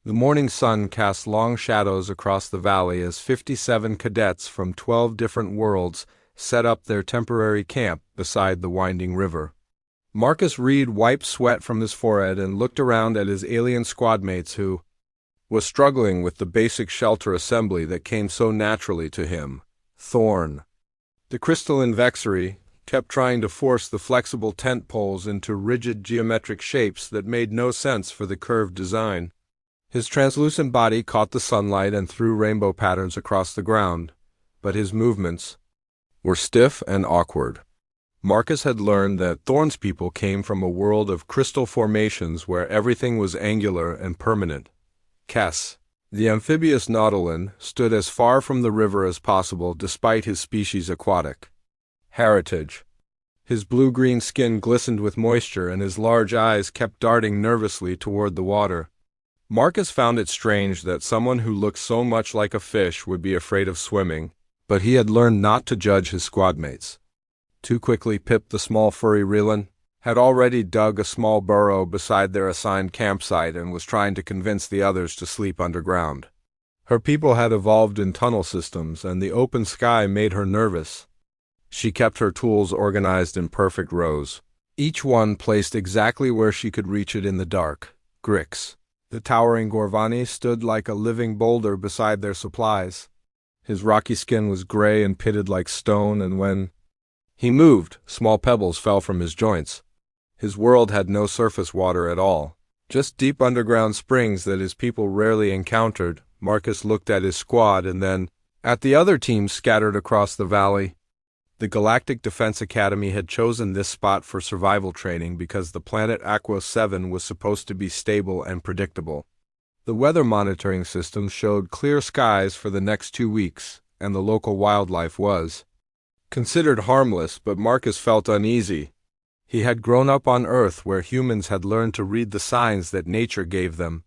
The morning sun cast long shadows across the valley as 57 cadets from 12 different worlds set up their temporary camp beside the winding river. Marcus Reed wiped sweat from his forehead and looked around at his alien squadmates who was struggling with the basic shelter assembly that came so naturally to him. Thorn, the crystalline vexery, kept trying to force the flexible tent poles into rigid geometric shapes that made no sense for the curved design. His translucent body caught the sunlight and threw rainbow patterns across the ground, but his movements were stiff and awkward. Marcus had learned that Thorn's people came from a world of crystal formations where everything was angular and permanent. Kess, the amphibious nautilin, stood as far from the river as possible despite his species' aquatic heritage. His blue-green skin glistened with moisture and his large eyes kept darting nervously toward the water. Marcus found it strange that someone who looked so much like a fish would be afraid of swimming, but he had learned not to judge his squadmates. Too quickly, Pip, the small furry Rylan, had already dug a small burrow beside their assigned campsite and was trying to convince the others to sleep underground. Her people had evolved in tunnel systems, and the open sky made her nervous. She kept her tools organized in perfect rows, each one placed exactly where she could reach it in the dark. Grix, the towering Gorvani, stood like a living boulder beside their supplies. His rocky skin was gray and pitted like stone, and when he moved, small pebbles fell from his joints. His world had no surface water at all, just deep underground springs that his people rarely encountered. Marcus looked at his squad and then at the other teams scattered across the valley. The Galactic Defense Academy had chosen this spot for survival training because the planet Aqua 7 was supposed to be stable and predictable. The weather monitoring system showed clear skies for the next 2 weeks, and the local wildlife was considered harmless, but Marcus felt uneasy. He had grown up on Earth where humans had learned to read the signs that nature gave them.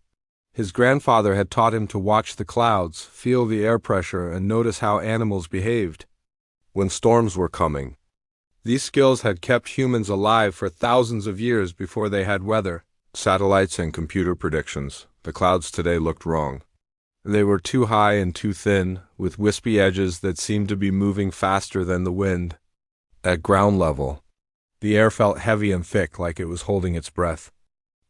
His grandfather had taught him to watch the clouds, feel the air pressure, and notice how animals behaved when storms were coming. These skills had kept humans alive for thousands of years before they had weather, satellites, and computer predictions. The clouds today looked wrong. They were too high and too thin, with wispy edges that seemed to be moving faster than the wind. At ground level, the air felt heavy and thick, like it was holding its breath.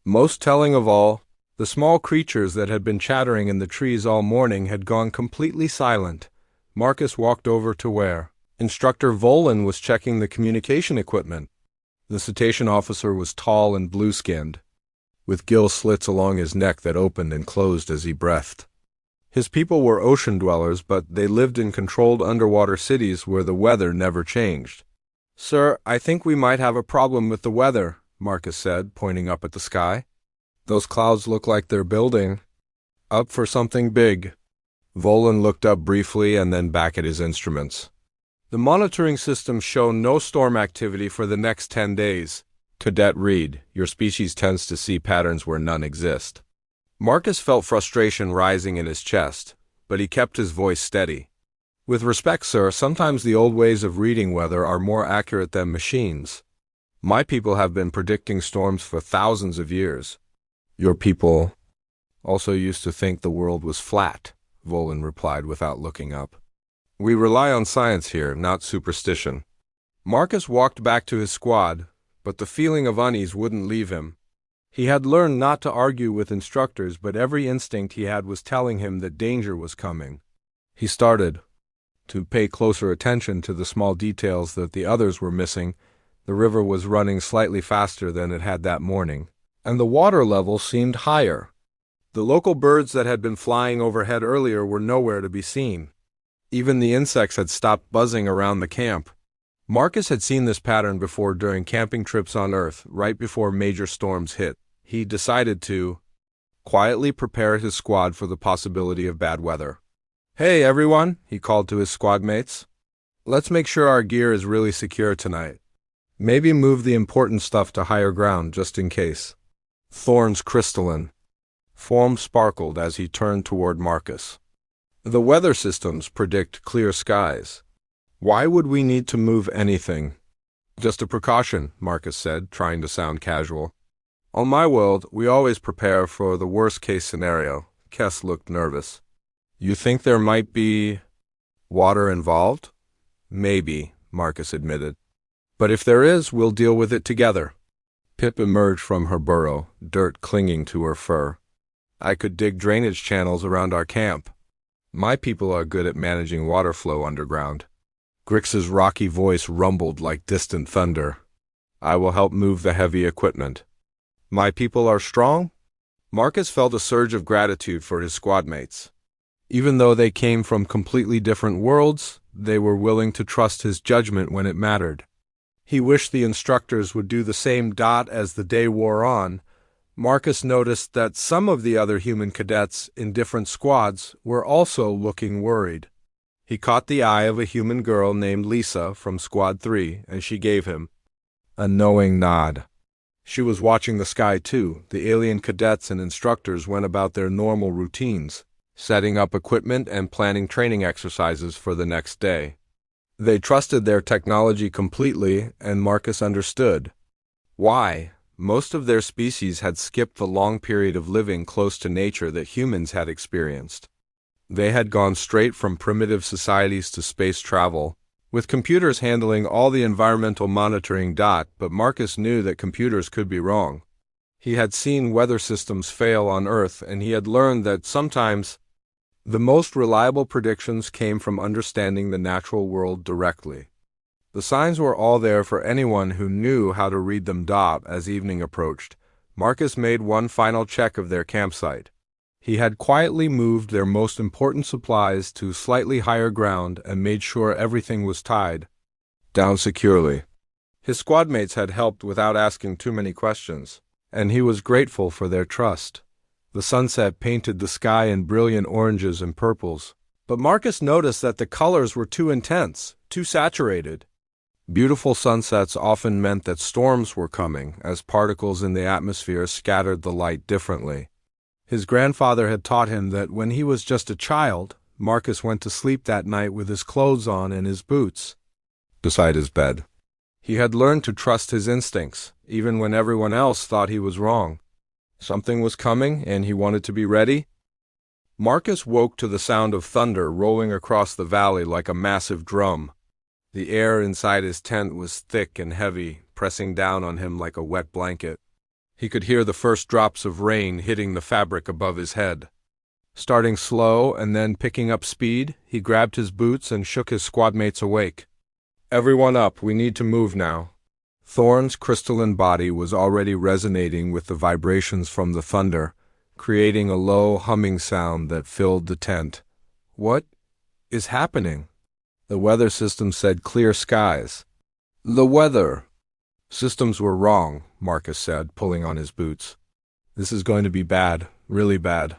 Most telling of all, the small creatures that had been chattering in the trees all morning had gone completely silent. Marcus walked over to where Instructor Volan was checking the communication equipment. The cetacean officer was tall and blue-skinned, with gill slits along his neck that opened and closed as he breathed. His people were ocean dwellers, but they lived in controlled underwater cities where the weather never changed. "Sir, I think we might have a problem with the weather," Marcus said, pointing up at the sky. "Those clouds look like they're building up for something big." Volan looked up briefly and then back at his instruments. "The monitoring systems show no storm activity for the next 10 days. Cadet Reed, your species tends to see patterns where none exist." Marcus felt frustration rising in his chest, but he kept his voice steady. "With respect, sir, sometimes the old ways of reading weather are more accurate than machines. My people have been predicting storms for thousands of years." "Your people also used to think the world was flat," Volan replied without looking up. "We rely on science here, not superstition." Marcus walked back to his squad, but the feeling of unease wouldn't leave him. He had learned not to argue with instructors, but every instinct he had was telling him that danger was coming. He started to pay closer attention to the small details that the others were missing. The river was running slightly faster than it had that morning, and the water level seemed higher. The local birds that had been flying overhead earlier were nowhere to be seen. Even the insects had stopped buzzing around the camp. Marcus had seen this pattern before during camping trips on Earth, right before major storms hit. He decided to quietly prepare his squad for the possibility of bad weather. "Hey, everyone," he called to his squadmates. "Let's make sure our gear is really secure tonight. Maybe move the important stuff to higher ground just in case." Thorn's crystalline form sparkled as he turned toward Marcus. "The weather systems predict clear skies. Why would we need to move anything?" "Just a precaution," Marcus said, trying to sound casual. "On my world, we always prepare for the worst-case scenario. Kess looked nervous. You think there might be water involved? Maybe, Marcus admitted. But if there is, we'll deal with it together. Pip emerged from her burrow, dirt clinging to her fur. I could dig drainage channels around our camp. My people are good at managing water flow underground. Grix's rocky voice rumbled like distant thunder. I will help move the heavy equipment. My people are strong? Marcus felt a surge of gratitude for his squadmates. Even though they came from completely different worlds, they were willing to trust his judgment when it mattered. He wished the instructors would do the same. As the day wore on, Marcus noticed that some of the other human cadets in different squads were also looking worried. He caught the eye of a human girl named Lisa from Squad 3, and she gave him a knowing nod. She was watching the sky too. The alien cadets and instructors went about their normal routines, setting up equipment and planning training exercises for the next day. They trusted their technology completely, and Marcus understood why. Most of their species had skipped the long period of living close to nature that humans had experienced. They had gone straight from primitive societies to space travel, with computers handling all the environmental monitoring. But Marcus knew that computers could be wrong. He had seen weather systems fail on Earth, and he had learned that sometimes the most reliable predictions came from understanding the natural world directly. The signs were all there for anyone who knew how to read them. As evening approached, Marcus made one final check of their campsite. He had quietly moved their most important supplies to slightly higher ground and made sure everything was tied down securely. His squadmates had helped without asking too many questions, and he was grateful for their trust. The sunset painted the sky in brilliant oranges and purples, but Marcus noticed that the colors were too intense, too saturated. Beautiful sunsets often meant that storms were coming, as particles in the atmosphere scattered the light differently. His grandfather had taught him that when he was just a child, Marcus went to sleep that night with his clothes on and his boots beside his bed. He had learned to trust his instincts, even when everyone else thought he was wrong. Something was coming, and he wanted to be ready. Marcus woke to the sound of thunder rolling across the valley like a massive drum. The air inside his tent was thick and heavy, pressing down on him like a wet blanket. He could hear the first drops of rain hitting the fabric above his head. Starting slow and then picking up speed, he grabbed his boots and shook his squadmates awake. Everyone up, we need to move now. Thorne's crystalline body was already resonating with the vibrations from the thunder, creating a low humming sound that filled the tent. What is happening? The weather system said clear skies. The weather systems were wrong, Marcus said, pulling on his boots. This is going to be bad, really bad.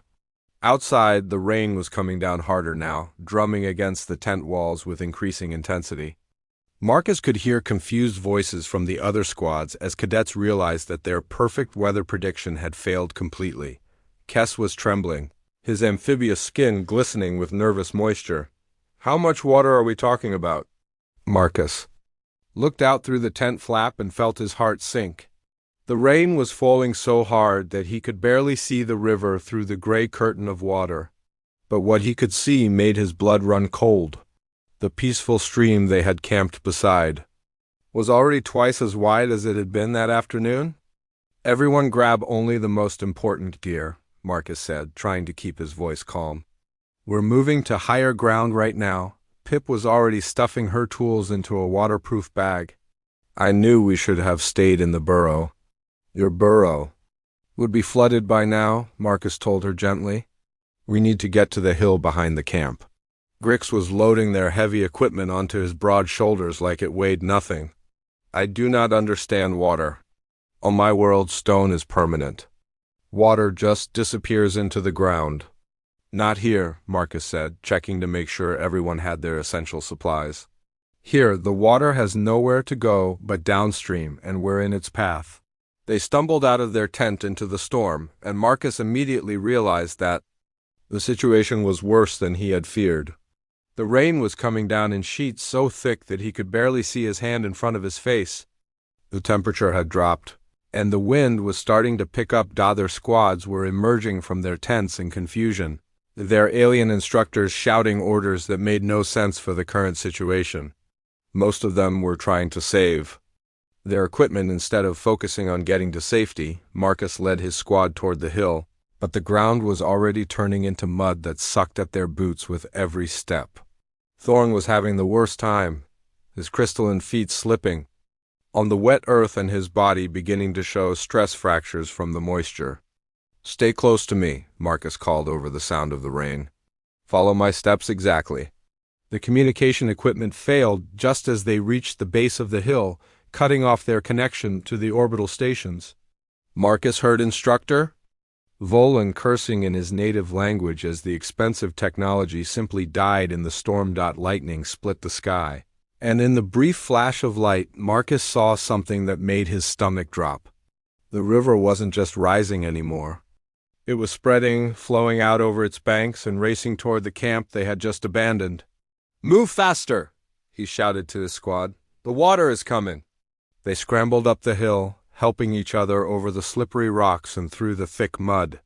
Outside, the rain was coming down harder now, drumming against the tent walls with increasing intensity. Marcus could hear confused voices from the other squads as cadets realized that their perfect weather prediction had failed completely. Kess was trembling, his amphibious skin glistening with nervous moisture. How much water are we talking about? Marcus looked out through the tent flap and felt his heart sink. The rain was falling so hard that he could barely see the river through the gray curtain of water. But what he could see made his blood run cold. The peaceful stream they had camped beside was already twice as wide as it had been that afternoon. Everyone grab only the most important gear, Marcus said, trying to keep his voice calm. We're moving to higher ground right now. Pip was already stuffing her tools into a waterproof bag. I knew we should have stayed in the burrow. Your burrow would be flooded by now, Marcus told her gently. We need to get to the hill behind the camp. Grix was loading their heavy equipment onto his broad shoulders like it weighed nothing. I do not understand water. On my world, stone is permanent. Water just disappears into the ground. Not here, Marcus said, checking to make sure everyone had their essential supplies. Here, the water has nowhere to go but downstream, and we're in its path. They stumbled out of their tent into the storm, and Marcus immediately realized that the situation was worse than he had feared. The rain was coming down in sheets so thick that he could barely see his hand in front of his face. The temperature had dropped. and the wind was starting to pick up. Other squads were emerging from their tents in confusion, their alien instructors shouting orders that made no sense for the current situation. Most of them were trying to save their equipment instead of focusing on getting to safety. Marcus led his squad toward the hill, but the ground was already turning into mud that sucked at their boots with every step. Thorn was having the worst time, his crystalline feet slipping on the wet earth and his body beginning to show stress fractures from the moisture. "Stay close to me," Marcus called over the sound of the rain. "Follow my steps exactly." The communication equipment failed just as they reached the base of the hill, cutting off their connection to the orbital stations. Marcus heard Instructor Volan cursing in his native language as the expensive technology simply died in the storm. Lightning split the sky, and in the brief flash of light, Marcus saw something that made his stomach drop. The river wasn't just rising anymore. It was spreading, flowing out over its banks and racing toward the camp they had just abandoned. "Move faster!" he shouted to his squad. "The water is coming!" They scrambled up the hill, helping each other over the slippery rocks and through the thick mud.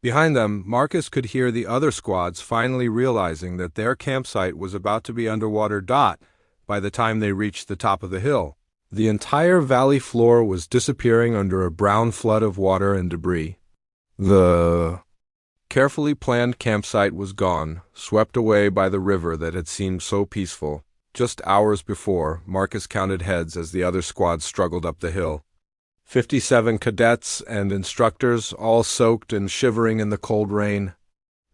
Behind them, Marcus could hear the other squads finally realizing that their campsite was about to be underwater. By the time they reached the top of the hill, the entire valley floor was disappearing under a brown flood of water and debris. The carefully planned campsite was gone, swept away by the river that had seemed so peaceful. Just hours before, Marcus counted heads as the other squads struggled up the hill. 57 cadets and instructors, all soaked and shivering in the cold rain.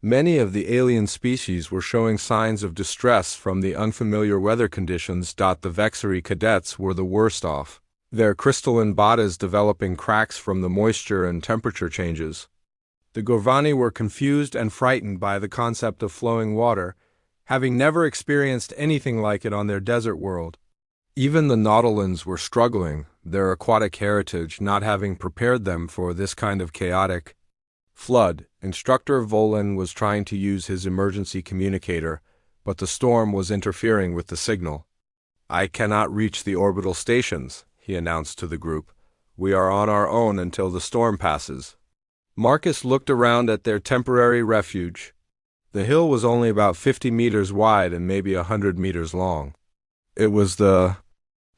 Many of the alien species were showing signs of distress from the unfamiliar weather conditions. The Vexery cadets were the worst off, their crystalline bodies developing cracks from the moisture and temperature changes. The Gorvani were confused and frightened by the concept of flowing water, having never experienced anything like it on their desert world. Even the Nautilans were struggling, their aquatic heritage not having prepared them for this kind of chaotic flood. Instructor Volan was trying to use his emergency communicator, but the storm was interfering with the signal. "I cannot reach the orbital stations," he announced to the group. "We are on our own until the storm passes." Marcus looked around at their temporary refuge. The hill was only about 50 meters wide and maybe 100 meters long. It was the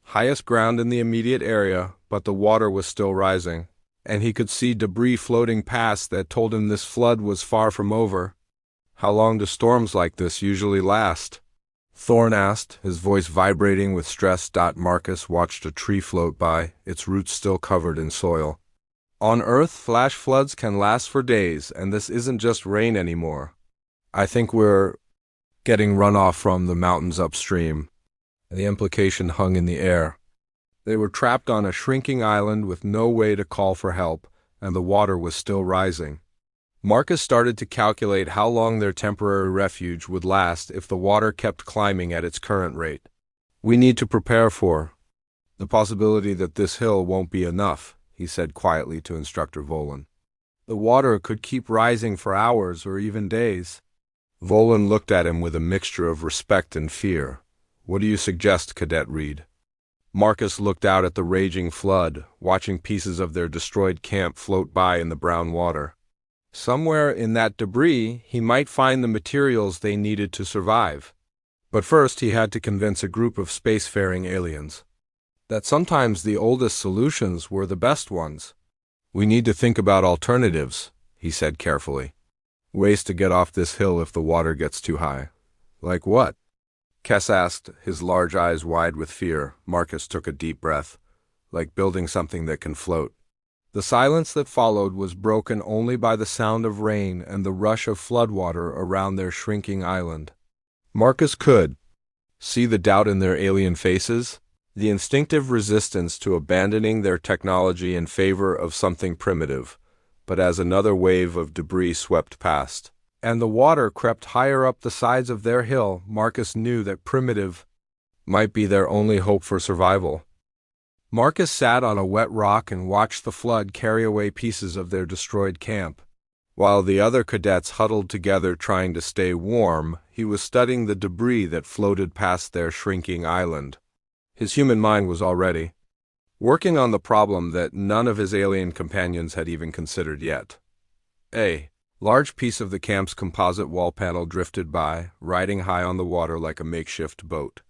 highest ground in the immediate area, but the water was still rising, and he could see debris floating past that told him this flood was far from over. "How long do storms like this usually last?" Thorn asked, his voice vibrating with stress. Marcus watched a tree float by, its roots still covered in soil. "On Earth, flash floods can last for days, and this isn't just rain anymore. I think we're getting runoff from the mountains upstream." The implication hung in the air. They were trapped on a shrinking island with no way to call for help, and the water was still rising. Marcus started to calculate how long their temporary refuge would last if the water kept climbing at its current rate. "We need to prepare for the possibility that this hill won't be enough," he said quietly to Instructor Volan. "The water could keep rising for hours or even days." Volan looked at him with a mixture of respect and fear. "What do you suggest, Cadet Reed?" Marcus looked out at the raging flood, watching pieces of their destroyed camp float by in the brown water. Somewhere in that debris, he might find the materials they needed to survive. But first, he had to convince a group of spacefaring aliens that sometimes the oldest solutions were the best ones. "We need to think about alternatives," he said carefully. "Ways to get off this hill if the water gets too high." "Like what?" Kess asked, his large eyes wide with fear. Marcus took a deep breath. "Like building something that can float." The silence that followed was broken only by the sound of rain and the rush of floodwater around their shrinking island. Marcus could see the doubt in their alien faces, the instinctive resistance to abandoning their technology in favor of something primitive. But as another wave of debris swept past, and the water crept higher up the sides of their hill, Marcus knew that primitive might be their only hope for survival. Marcus sat on a wet rock and watched the flood carry away pieces of their destroyed camp. While the other cadets huddled together trying to stay warm, he was studying the debris that floated past their shrinking island. His human mind was already working on the problem that none of his alien companions had even considered yet. A large piece of the camp's composite wall panel drifted by, riding high on the water like a makeshift boat.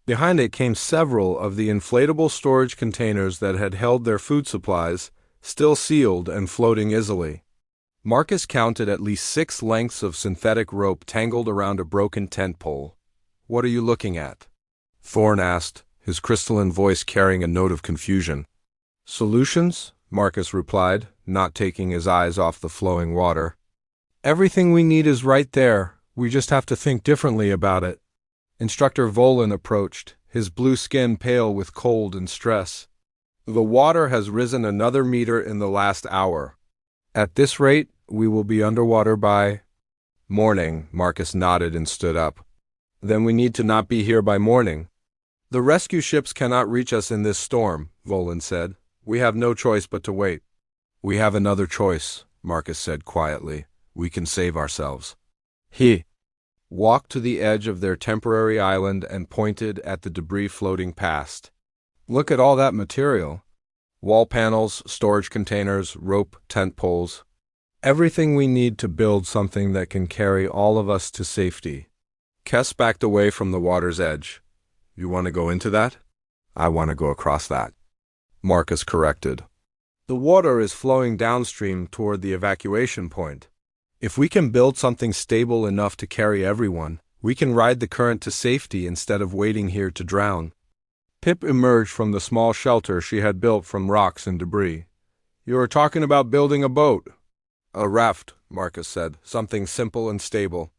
Behind it came several of the inflatable storage containers that had held their food supplies, still sealed and floating easily. Marcus counted at least 6 lengths of synthetic rope tangled around a broken tent pole. "What are you looking at?" Thorne asked, his crystalline voice carrying a note of confusion. "Solutions?" Marcus replied, not taking his eyes off the flowing water. "Everything we need is right there. We just have to think differently about it." Instructor Volan approached, his blue skin pale with cold and stress. "The water has risen another meter in the last hour. At this rate, we will be underwater by morning." Marcus nodded and stood up. "Then we need to not be here by morning." "The rescue ships cannot reach us in this storm," Volan said. "We have no choice but to wait." "We have another choice," Marcus said quietly. "We can save ourselves." He walked to the edge of their temporary island and pointed at the debris floating past. "Look at all that material. Wall panels, storage containers, rope, tent poles. Everything we need to build something that can carry all of us to safety." Kess backed away from the water's edge. "You want to go into that?" "I want to go across that," Marcus corrected. "The water is flowing downstream toward the evacuation point. If we can build something stable enough to carry everyone, we can ride the current to safety instead of waiting here to drown." Pip emerged from the small shelter she had built from rocks and debris. "You are talking about building a boat." "A raft," Marcus said, "something simple and stable.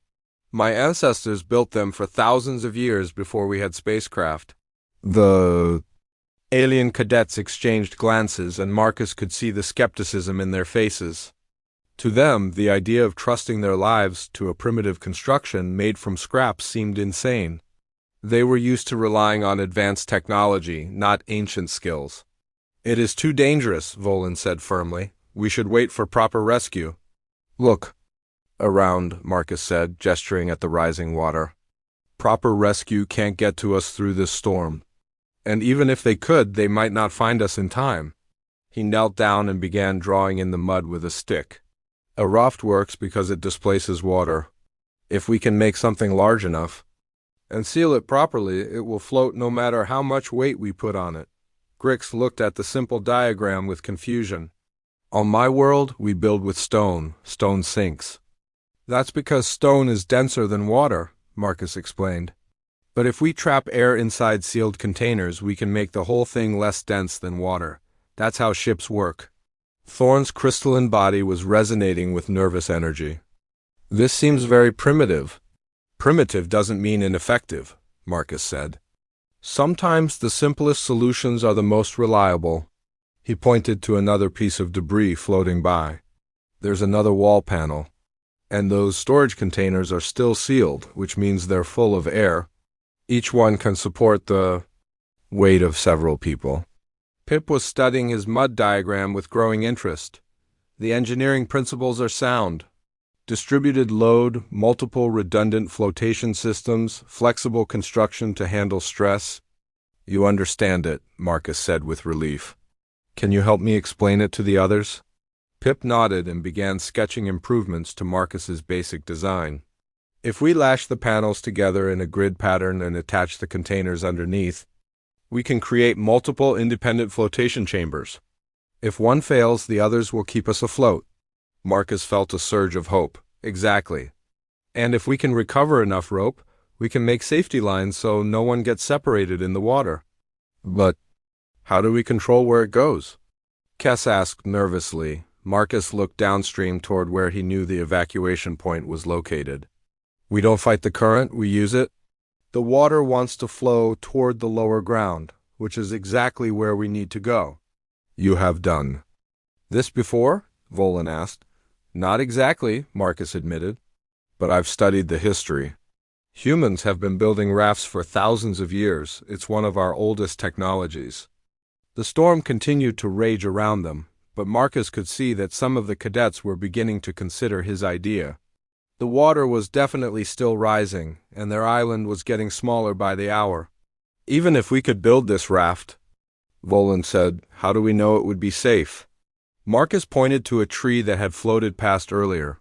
My ancestors built them for thousands of years before we had spacecraft." The alien cadets exchanged glances, and Marcus could see the skepticism in their faces. To them, the idea of trusting their lives to a primitive construction made from scraps seemed insane. They were used to relying on advanced technology, not ancient skills. "It is too dangerous," Volan said firmly. "We should wait for proper rescue." "Look around," Marcus said, gesturing at the rising water. "Proper rescue can't get to us through this storm. And even if they could, they might not find us in time." He knelt down and began drawing in the mud with a stick. "A raft works because it displaces water. If we can make something large enough and seal it properly, it will float no matter how much weight we put on it." Grix looked at the simple diagram with confusion. "On my world, we build with stone. Stone sinks." "That's because stone is denser than water," Marcus explained. "But if we trap air inside sealed containers, we can make the whole thing less dense than water. That's how ships work." Thorne's crystalline body was resonating with nervous energy. "This seems very primitive." "Primitive doesn't mean ineffective," Marcus said. "Sometimes the simplest solutions are the most reliable." He pointed to another piece of debris floating by. "There's another wall panel. And those storage containers are still sealed, which means they're full of air. Each one can support the weight of several people." Pip was studying his mud diagram with growing interest. "The engineering principles are sound. Distributed load, multiple redundant flotation systems, flexible construction to handle stress." "You understand it," Marcus said with relief. "Can you help me explain it to the others?" Pip nodded and began sketching improvements to Marcus's basic design. "If we lash the panels together in a grid pattern and attach the containers underneath, we can create multiple independent flotation chambers. If one fails, the others will keep us afloat." Marcus felt a surge of hope. "Exactly. And if we can recover enough rope, we can make safety lines so no one gets separated in the water." "But how do we control where it goes?" Kess asked nervously. Marcus looked downstream toward where he knew the evacuation point was located. "We don't fight the current, we use it. The water wants to flow toward the lower ground, which is exactly where we need to go." "You have done this before?" Volan asked. "Not exactly," Marcus admitted, "but I've studied the history. Humans have been building rafts for thousands of years. It's one of our oldest technologies." The storm continued to rage around them, but Marcus could see that some of the cadets were beginning to consider his idea. The water was definitely still rising, and their island was getting smaller by the hour. "Even if we could build this raft," Volan said, "How do we know it would be safe?" Marcus pointed to a tree that had floated past earlier.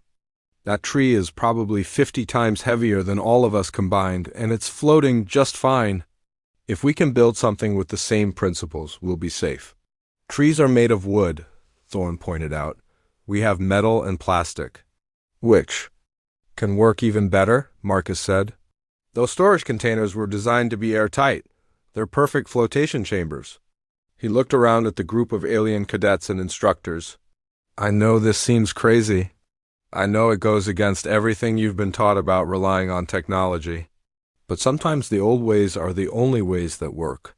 "That tree is probably 50 times heavier than all of us combined, and it's floating just fine. If we can build something with the same principles, we'll be safe." "Trees are made of wood," Thorne pointed out. "We have metal and plastic." "Which can work even better," Marcus said. "Those storage containers were designed to be airtight. They're perfect flotation chambers." He looked around at the group of alien cadets and instructors. "I know this seems crazy. I know it goes against everything you've been taught about relying on technology. But sometimes the old ways are the only ways that work."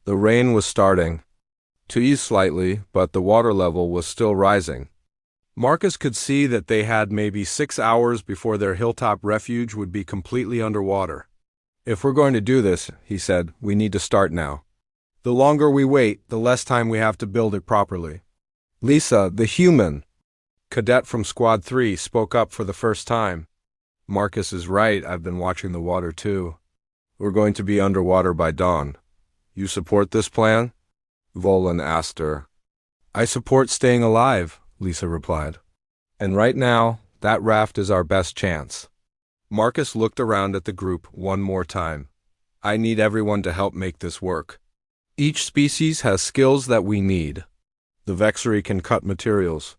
The rain was starting to ease slightly, but the water level was still rising. Marcus could see that they had maybe 6 hours before their hilltop refuge would be completely underwater. "If we're going to do this," he said, "we need to start now. The longer we wait, the less time we have to build it properly." Lisa, the human cadet from Squad 3, spoke up for the first time. "Marcus is right, I've been watching the water too. We're going to be underwater by dawn. You support this plan?" Volan asked her. "I support staying alive," Lisa replied. "And right now, that raft is our best chance." Marcus looked around at the group one more time. "I need everyone to help make this work. Each species has skills that we need. The Vexery can cut materials.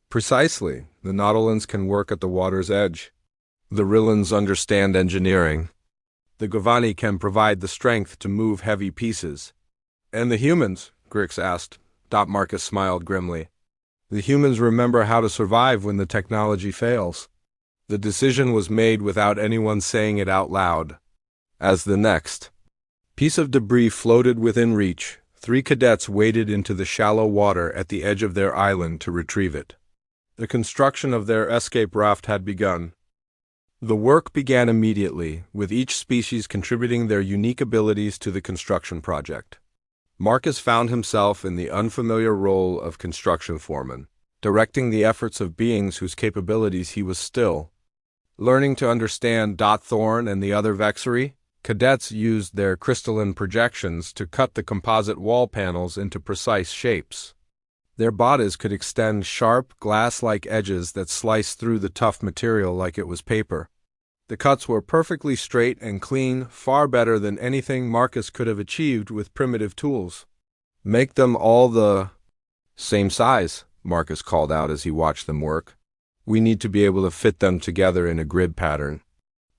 Precisely, the Nautolans can work at the water's edge. The Rillans understand engineering. The Govani can provide the strength to move heavy pieces." "And the humans?" Grix asked. Marcus smiled grimly. "The humans remember how to survive when the technology fails." The decision was made without anyone saying it out loud. As the next piece of debris floated within reach, 3 cadets waded into the shallow water at the edge of their island to retrieve it. The construction of their escape raft had begun. The work began immediately, with each species contributing their unique abilities to the construction project. Marcus found himself in the unfamiliar role of construction foreman, directing the efforts of beings whose capabilities he was still learning to understand. Thorne and the other Vexery cadets used their crystalline projections to cut the composite wall panels into precise shapes. Their bodies could extend sharp, glass-like edges that sliced through the tough material like it was paper. The cuts were perfectly straight and clean, far better than anything Marcus could have achieved with primitive tools. "Make them all the same size," Marcus called out as he watched them work. "We need to be able to fit them together in a grid pattern."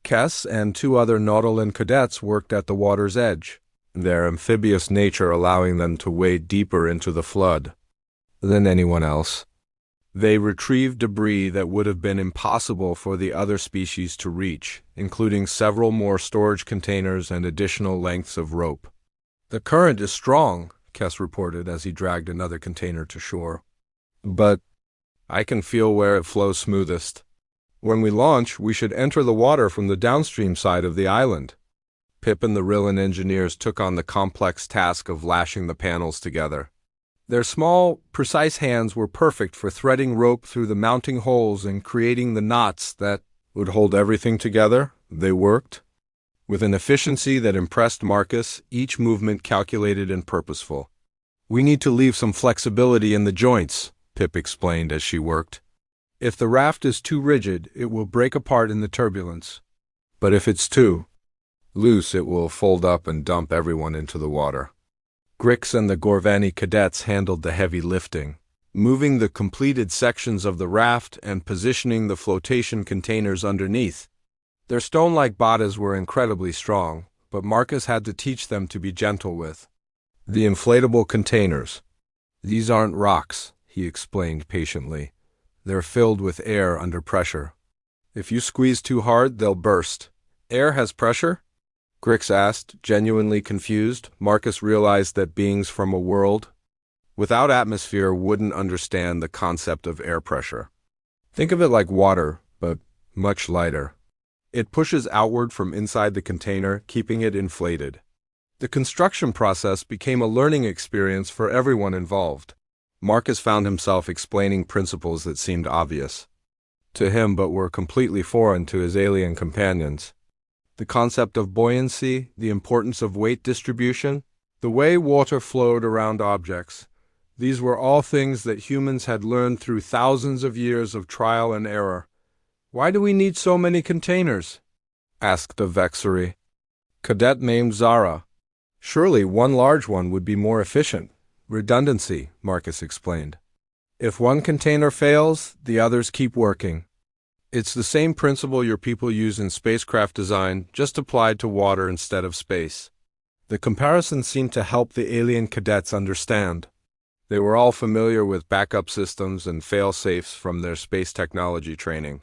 Kess and 2 other Nautolan cadets worked at the water's edge, their amphibious nature allowing them to wade deeper into the flood than anyone else. They retrieved debris that would have been impossible for the other species to reach, including several more storage containers and additional lengths of rope. "The current is strong," Kess reported as he dragged another container to shore. "But I can feel where it flows smoothest. When we launch, we should enter the water from the downstream side of the island." Pip and the Rillan engineers took on the complex task of lashing the panels together. Their small, precise hands were perfect for threading rope through the mounting holes and creating the knots that would hold everything together. They worked with an efficiency that impressed Marcus, each movement calculated and purposeful. "We need to leave some flexibility in the joints," Pip explained as she worked. "If the raft is too rigid, it will break apart in the turbulence. But if it's too loose, it will fold up and dump everyone into the water." Grix and the Gorvani cadets handled the heavy lifting, moving the completed sections of the raft and positioning the flotation containers underneath. Their stone-like bodies were incredibly strong, but Marcus had to teach them to be gentle with the inflatable containers. "These aren't rocks," he explained patiently. "They're filled with air under pressure. If you squeeze too hard, they'll burst." "Air has pressure?" Grix asked, genuinely confused. Marcus realized that beings from a world without atmosphere wouldn't understand the concept of air pressure. "Think of it like water, but much lighter. It pushes outward from inside the container, keeping it inflated." The construction process became a learning experience for everyone involved. Marcus found himself explaining principles that seemed obvious to him but were completely foreign to his alien companions. The concept of buoyancy, the importance of weight distribution, The way water flowed around objects. These were all things that humans had learned through thousands of years of trial and error. "Why do we need so many containers?" asked a Vexery. Cadet named Zara. "Surely one large one would be more efficient." "Redundancy," Marcus explained. "If one container fails, the others keep working." It's the same principle your people use in spacecraft design, just applied to water instead of space. The comparison seemed to help the alien cadets understand. They were all familiar with backup systems and fail-safes from their space technology training.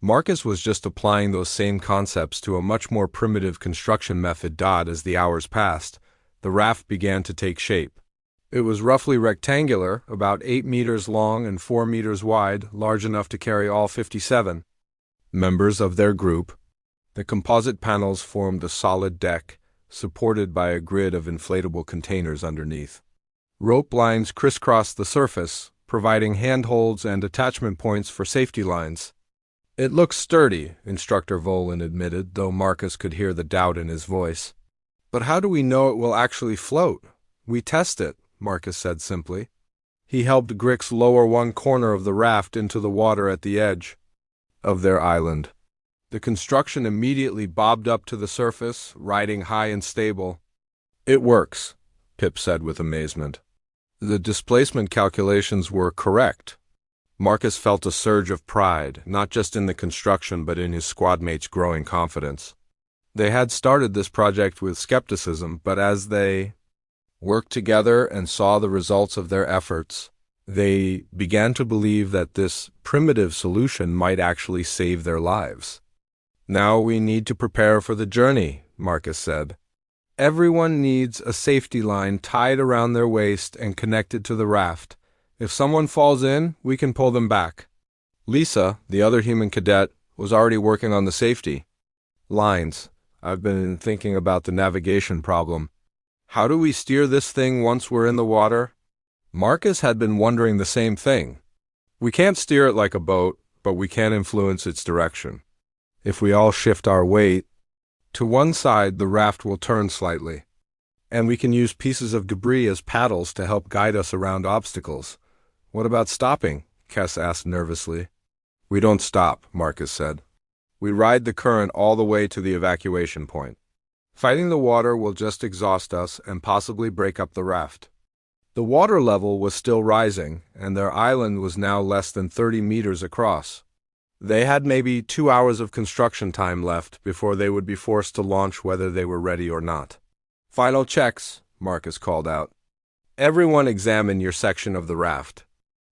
Marcus was just applying those same concepts to a much more primitive construction method. As the hours passed, the raft began to take shape. It was roughly rectangular, about 8 meters long and 4 meters wide, large enough to carry all 57 members of their group. The composite panels formed a solid deck, supported by a grid of inflatable containers underneath. Rope lines crisscrossed the surface, providing handholds and attachment points for safety lines. "It looks sturdy," Instructor Volan admitted, though Marcus could hear the doubt in his voice. "But how do we know it will actually float?" "We test it," Marcus said simply. He helped Grix lower one corner of the raft into the water at the edge of their island. The construction immediately bobbed up to the surface, riding high and stable. "It works," Pip said with amazement. The displacement calculations were correct. Marcus felt a surge of pride, not just in the construction but in his squadmates' growing confidence. They had started this project with skepticism, but as they worked together and saw the results of their efforts, they began to believe that this primitive solution might actually save their lives. "Now we need to prepare for the journey," Marcus said. "Everyone needs a safety line tied around their waist and connected to the raft. If someone falls in, we can pull them back." Lisa, the other human cadet, was already working on the safety lines. "I've been thinking about the navigation problem. How do we steer this thing once we're in the water?" Marcus had been wondering the same thing. "We can't steer it like a boat, but we can influence its direction. If we all shift our weight to one side, the raft will turn slightly. And we can use pieces of debris as paddles to help guide us around obstacles." "What about stopping?" Kess asked nervously. "We don't stop," Marcus said. "We ride the current all the way to the evacuation point. Fighting the water will just exhaust us and possibly break up the raft." The water level was still rising, and their island was now less than 30 meters across. They had maybe 2 hours of construction time left before they would be forced to launch whether they were ready or not. "Final checks," Marcus called out. "Everyone examine your section of the raft.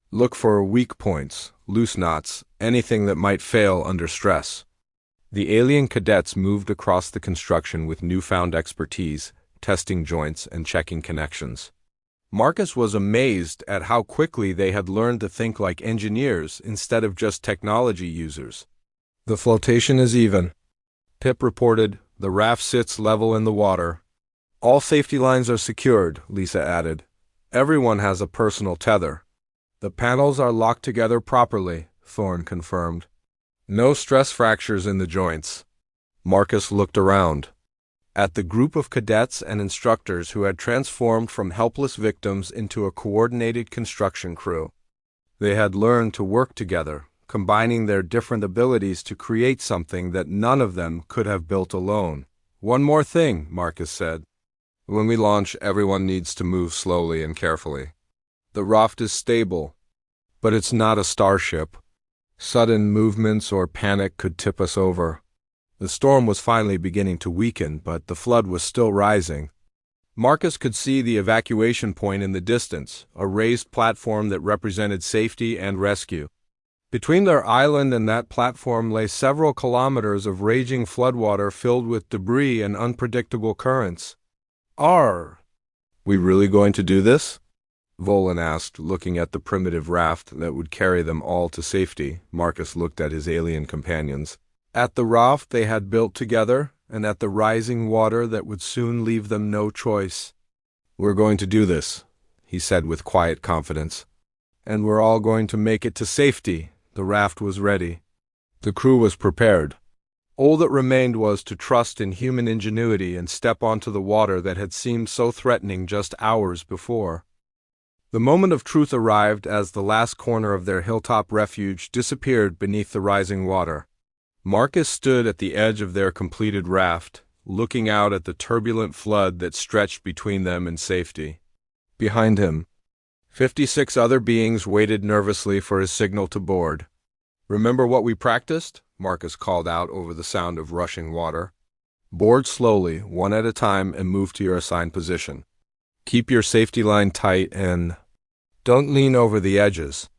Look for weak points, loose knots, anything that might fail under stress." The alien cadets moved across the construction with newfound expertise, testing joints and checking connections. Marcus was amazed at how quickly they had learned to think like engineers instead of just technology users. "The flotation is even," Pip reported. "The raft sits level in the water." "All safety lines are secured," Lisa added. "Everyone has a personal tether." "The panels are locked together properly," Thorne confirmed. "No stress fractures in the joints." Marcus looked around at the group of cadets and instructors who had transformed from helpless victims into a coordinated construction crew. They had learned to work together, combining their different abilities to create something that none of them could have built alone. "One more thing," Marcus said. "When we launch, everyone needs to move slowly and carefully. The raft is stable, but it's not a starship. Sudden movements or panic could tip us over." The storm was finally beginning to weaken, but the flood was still rising. Marcus could see the evacuation point in the distance, a raised platform that represented safety and rescue. Between their island and that platform lay several kilometers of raging floodwater filled with debris and unpredictable currents. "Are we really going to do this?" Volan asked, looking at the primitive raft that would carry them all to safety. Marcus looked at his alien companions. At the raft they had built together, and at the rising water that would soon leave them no choice. "We're going to do this," he said with quiet confidence. "And we're all going to make it to safety." The raft was ready. The crew was prepared. All that remained was to trust in human ingenuity and step onto the water that had seemed so threatening just hours before. The moment of truth arrived as the last corner of their hilltop refuge disappeared beneath the rising water. Marcus stood at the edge of their completed raft, looking out at the turbulent flood that stretched between them and safety. Behind him, 56 other beings waited nervously for his signal to board. "Remember what we practiced?" Marcus called out over the sound of rushing water. "Board slowly, one at a time, and move to your assigned position. Keep your safety line tight and don't lean over the edges."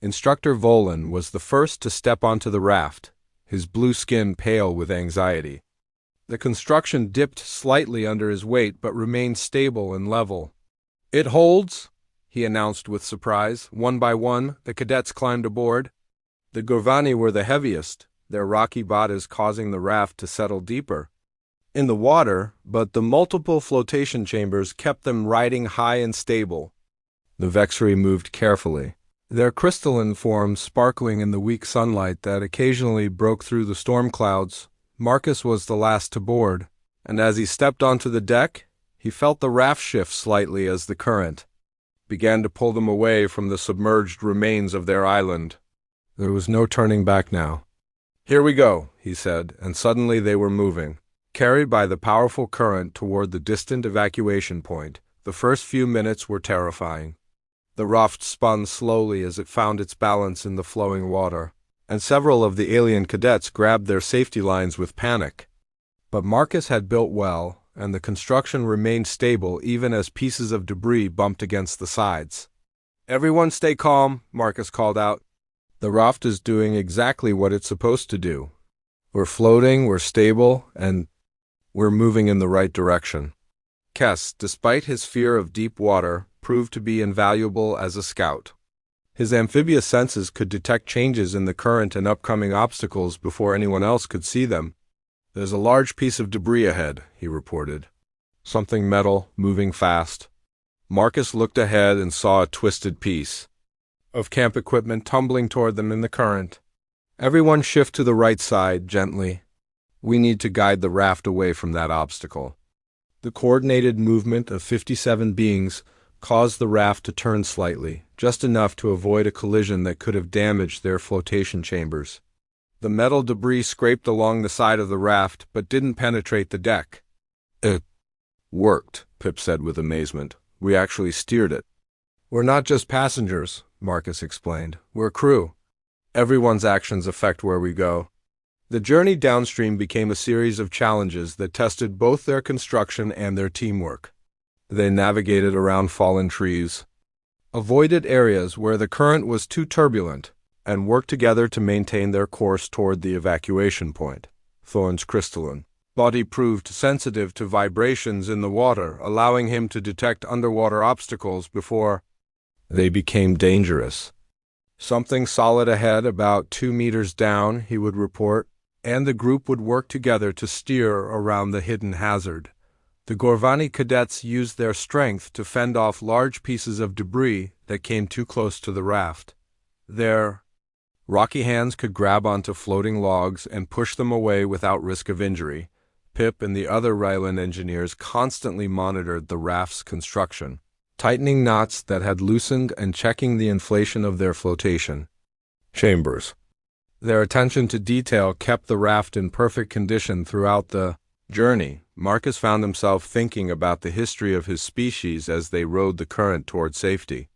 Instructor Volan was the first to step onto the raft, his blue skin pale with anxiety. The construction dipped slightly under his weight but remained stable and level. "It holds," he announced with surprise. One by one, the cadets climbed aboard. The Gorvani were the heaviest, their rocky bodies causing the raft to settle deeper in the water, but the multiple flotation chambers kept them riding high and stable. The Vexri moved carefully, their crystalline forms sparkling in the weak sunlight that occasionally broke through the storm clouds. Marcus was the last to board, and as he stepped onto the deck, he felt the raft shift slightly as the current began to pull them away from the submerged remains of their island. There was no turning back now. "Here we go," he said, and suddenly they were moving, carried by the powerful current toward the distant evacuation point. The first few minutes were terrifying. The raft spun slowly as it found its balance in the flowing water, and several of the alien cadets grabbed their safety lines with panic. But Marcus had built well, and the construction remained stable even as pieces of debris bumped against the sides. "Everyone stay calm," Marcus called out. "The raft is doing exactly what it's supposed to do. We're floating, we're stable, and we're moving in the right direction." Kes, despite his fear of deep water, proved to be invaluable as a scout. His amphibious senses could detect changes in the current and upcoming obstacles before anyone else could see them. "There's a large piece of debris ahead," he reported. "Something metal, moving fast." Marcus looked ahead and saw a twisted piece of camp equipment tumbling toward them in the current. "Everyone shift to the right side, gently. We need to guide the raft away from that obstacle." The coordinated movement of 57 beings caused the raft to turn slightly, just enough to avoid a collision that could have damaged their flotation chambers. The metal debris scraped along the side of the raft but didn't penetrate the deck. "It worked," Pip said with amazement. "We actually steered it." "We're not just passengers," Marcus explained. "We're crew. Everyone's actions affect where we go." The journey downstream became a series of challenges that tested both their construction and their teamwork. They navigated around fallen trees, avoided areas where the current was too turbulent, and worked together to maintain their course toward the evacuation point. Thorn's crystalline body proved sensitive to vibrations in the water, allowing him to detect underwater obstacles before they became dangerous. "Something solid ahead, about 2 meters down," he would report, and the group would work together to steer around the hidden hazard. The Gorvani cadets used their strength to fend off large pieces of debris that came too close to the raft. Their rocky hands could grab onto floating logs and push them away without risk of injury. Pip and the other Ryland engineers constantly monitored the raft's construction, tightening knots that had loosened and checking the inflation of their flotation chambers. Their attention to detail kept the raft in perfect condition throughout the journey. Marcus found himself thinking about the history of his species as they rode the current toward safety.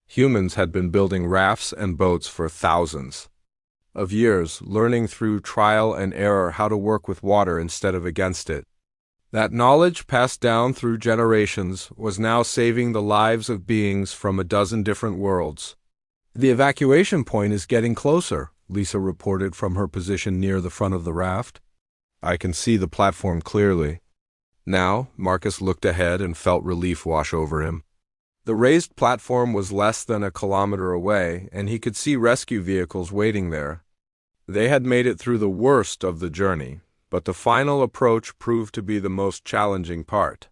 Humans had been building rafts and boats for thousands of years, learning through trial and error how to work with water instead of against it. That knowledge, passed down through generations, was now saving the lives of beings from a dozen different worlds. "The evacuation point is getting closer," Lisa reported from her position near the front of the raft. "I can see the platform clearly." Now, Marcus looked ahead and felt relief wash over him. The raised platform was less than a kilometer away, and he could see rescue vehicles waiting there. They had made it through the worst of the journey, but the final approach proved to be the most challenging part.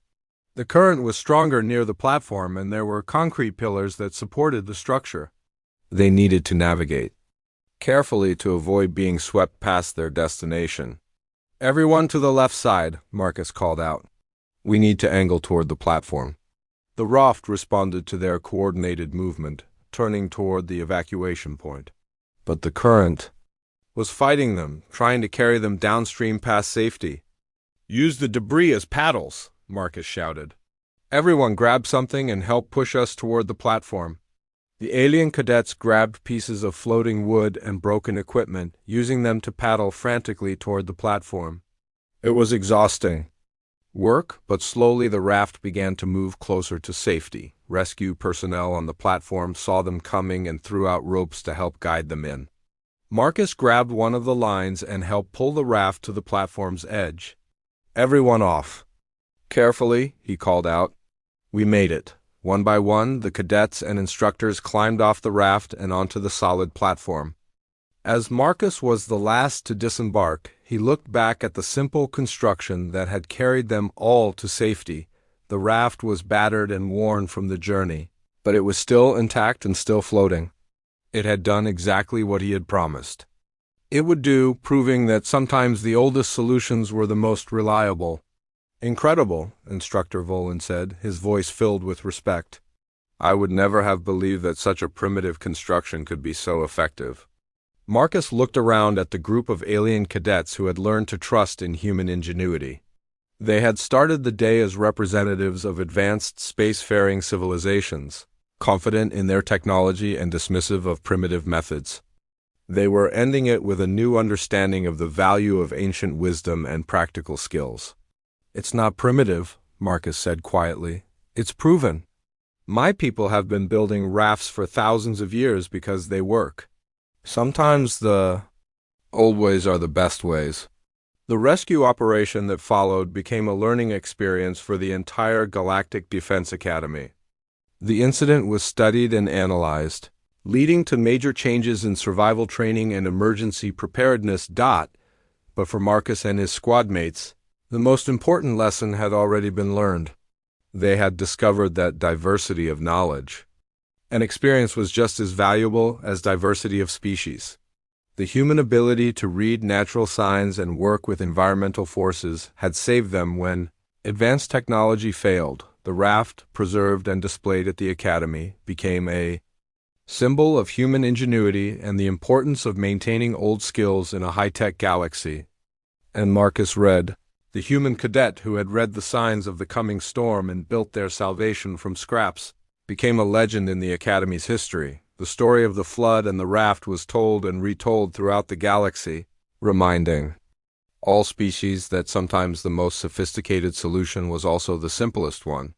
The current was stronger near the platform, and there were concrete pillars that supported the structure. They needed to navigate carefully to avoid being swept past their destination. Everyone to the left side, Marcus called out. We need to angle toward the platform. The Raft responded to their coordinated movement, turning toward the evacuation point. But the current was fighting them, trying to carry them downstream past safety. Use the debris as paddles, Marcus shouted. Everyone grab something and help push us toward the platform. The alien cadets grabbed pieces of floating wood and broken equipment, using them to paddle frantically toward the platform. It was exhausting work, but slowly the raft began to move closer to safety. Rescue personnel on the platform saw them coming and threw out ropes to help guide them in. Marcus grabbed one of the lines and helped pull the raft to the platform's edge. Everyone off. Carefully, he called out. We made it. One by one, the cadets and instructors climbed off the raft and onto the solid platform. As Marcus was the last to disembark, he looked back at the simple construction that had carried them all to safety. The raft was battered and worn from the journey, but it was still intact and still floating. It had done exactly what he had promised. It would do, proving that sometimes the oldest solutions were the most reliable. Incredible, Instructor Volan said, his voice filled with respect. I would never have believed that such a primitive construction could be so effective. Marcus looked around at the group of alien cadets who had learned to trust in human ingenuity. They had started the day as representatives of advanced spacefaring civilizations, confident in their technology and dismissive of primitive methods. They were ending it with a new understanding of the value of ancient wisdom and practical skills. It's not primitive, Marcus said quietly. It's proven. My people have been building rafts for thousands of years because they work. Sometimes the old ways are the best ways. The rescue operation that followed became a learning experience for the entire Galactic Defense Academy. The incident was studied and analyzed, leading to major changes in survival training and emergency preparedness. But for Marcus and his squad mates, the most important lesson had already been learned. They had discovered that diversity of knowledge and experience was just as valuable as diversity of species. The human ability to read natural signs and work with environmental forces had saved them when advanced technology failed. The raft, preserved and displayed at the Academy, became a symbol of human ingenuity and the importance of maintaining old skills in a high-tech galaxy. And Marcus read, the human cadet who had read the signs of the coming storm and built their salvation from scraps, became a legend in the Academy's history. The story of the flood and the raft was told and retold throughout the galaxy, reminding all species that sometimes the most sophisticated solution was also the simplest one.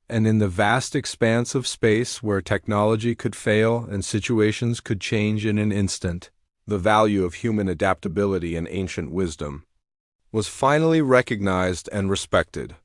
And in the vast expanse of space where technology could fail and situations could change in an instant, the value of human adaptability and ancient wisdom was finally recognized and respected.